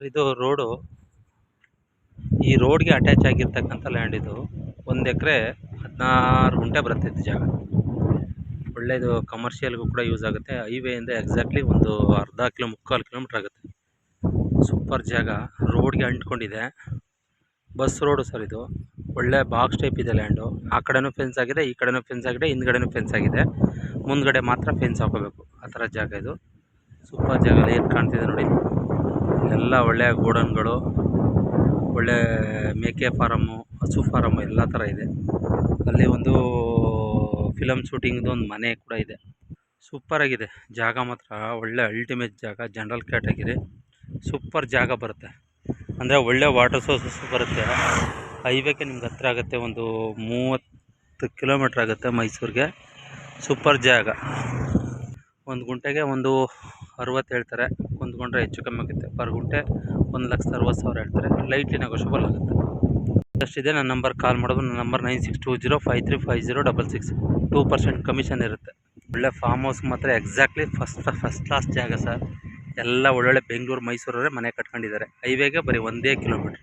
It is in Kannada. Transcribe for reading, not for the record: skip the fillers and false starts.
ಇದು ರೋಡು. ಈ ರೋಡ್ಗೆ ಅಟ್ಯಾಚ್ ಆಗಿರ್ತಕ್ಕಂಥ ಲ್ಯಾಂಡ್ ಇದು. 1 ಎಕರೆ 16 ಗುಂಟೆ ಬರುತ್ತೆ ಇದು ಜಾಗ. ಒಳ್ಳೆಯದು, ಕಮರ್ಷಿಯಲ್ಗೂ ಕೂಡ ಯೂಸ್ ಆಗುತ್ತೆ. ಹೈವೇಯಿಂದ ಎಕ್ಸಾಕ್ಟ್ಲಿ ಒಂದು ಮುಕ್ಕಾಲು ಕಿಲೋಮೀಟ್ರ್ ಆಗುತ್ತೆ. ಸೂಪರ್ ಜಾಗ, ರೋಡ್ಗೆ ಅಂಟ್ಕೊಂಡಿದೆ. ಬಸ್ ರೋಡು ಸರ್ ಇದು. ಒಳ್ಳೆ ಬಾಕ್ಸ್ ಟೈಪ್ ಇದೆ ಲ್ಯಾಂಡು. ಆ ಕಡೆನೂ ಫೆನ್ಸ್ ಆಗಿದೆ, ಈ ಕಡೆನೂ ಫೆನ್ಸ್ ಆಗಿದೆ, ಹಿಂದ್ಗಡೆನೂ ಫೆನ್ಸ್ ಆಗಿದೆ. ಮುಂದ್ಗಡೆ ಮಾತ್ರ ಫೆನ್ಸ್ ಹಾಕೋಬೇಕು, ಆ ಥರ ಜಾಗ ಇದು. ಸೂಪರ್ ಜಾಗ ಏನು ಕಾಣ್ತಿದೆ ನೋಡಿ. ಎಲ್ಲ ಒಳ್ಳೆಯ ಗೋಡನ್ಗಳು, ಒಳ್ಳೆ ಮೇಕೆ ಫಾರಮ್ಮು, ಹಸು ಫಾರಮ್ಮು ಎಲ್ಲ ಥರ ಇದೆ. ಅಲ್ಲಿ ಒಂದು ಫಿಲಮ್ ಶೂಟಿಂಗ್ದು ಒಂದು ಮನೆ ಕೂಡ ಇದೆ. ಸೂಪರಾಗಿದೆ ಜಾಗ ಮಾತ್ರ. ಒಳ್ಳೆ ಅಲ್ಟಿಮೇಟ್ ಜಾಗ, ಜನರಲ್ ಕ್ಯಾಟಗಿರಿ. ಸೂಪರ್ ಜಾಗ ಬರುತ್ತೆ, ಅಂದರೆ ಒಳ್ಳೆ ವಾಟರ್ ಸೋರ್ಸಸ್ ಬರುತ್ತೆ. ಹೈವೇಗೆ ನಿಮ್ಗೆ ಹತ್ರ ಆಗುತ್ತೆ, ಒಂದು 30 ಕಿಲೋಮೀಟ್ರ್ ಆಗುತ್ತೆ ಮೈಸೂರಿಗೆ. ಸೂಪರ್ ಜಾಗ. 1 ಗುಂಟೆಗೆ ಒಂದು 60 ಹೇಳ್ತಾರೆ, ಹೊಂದ್ಕೊಂಡ್ರೆ ಹೆಚ್ಚು ಕಮ್ಮಿ ಆಗುತ್ತೆ. ಪರ್ ಗುಂಟೆ 1,60,000 ಹೇಳ್ತಾರೆ. ಲೈಟ್ಲಿ ನೆಗೋಷಿಯಬಲ್ ಆಗುತ್ತೆ. ಅಷ್ಟಿದೆ. ನನ್ನ ನಂಬರ್ ಕಾಲ್ ಮಾಡೋದು. ನನ್ನ ನಂಬರ್ 9620535066. 2% ಕಮಿಷನ್ ಇರುತ್ತೆ. ಒಳ್ಳೆ ಫಾರ್ಮ್ ಹೌಸ್ ಮಾತ್ರ ಎಕ್ಸಾಕ್ಟ್ಲಿ ಫಸ್ಟ್ ಕ್ಲಾಸ್ ಜಾಗ ಸರ್. ಎಲ್ಲ ಒಳ್ಳೊಳ್ಳೆ ಬೆಂಗಳೂರು ಮೈಸೂರವರೇ ಮನೆ ಕಟ್ಕೊಂಡಿದ್ದಾರೆ. ಹೈವೇಗೆ ಬರೀ 1 ಕಿಲೋಮೀಟ್ರ್.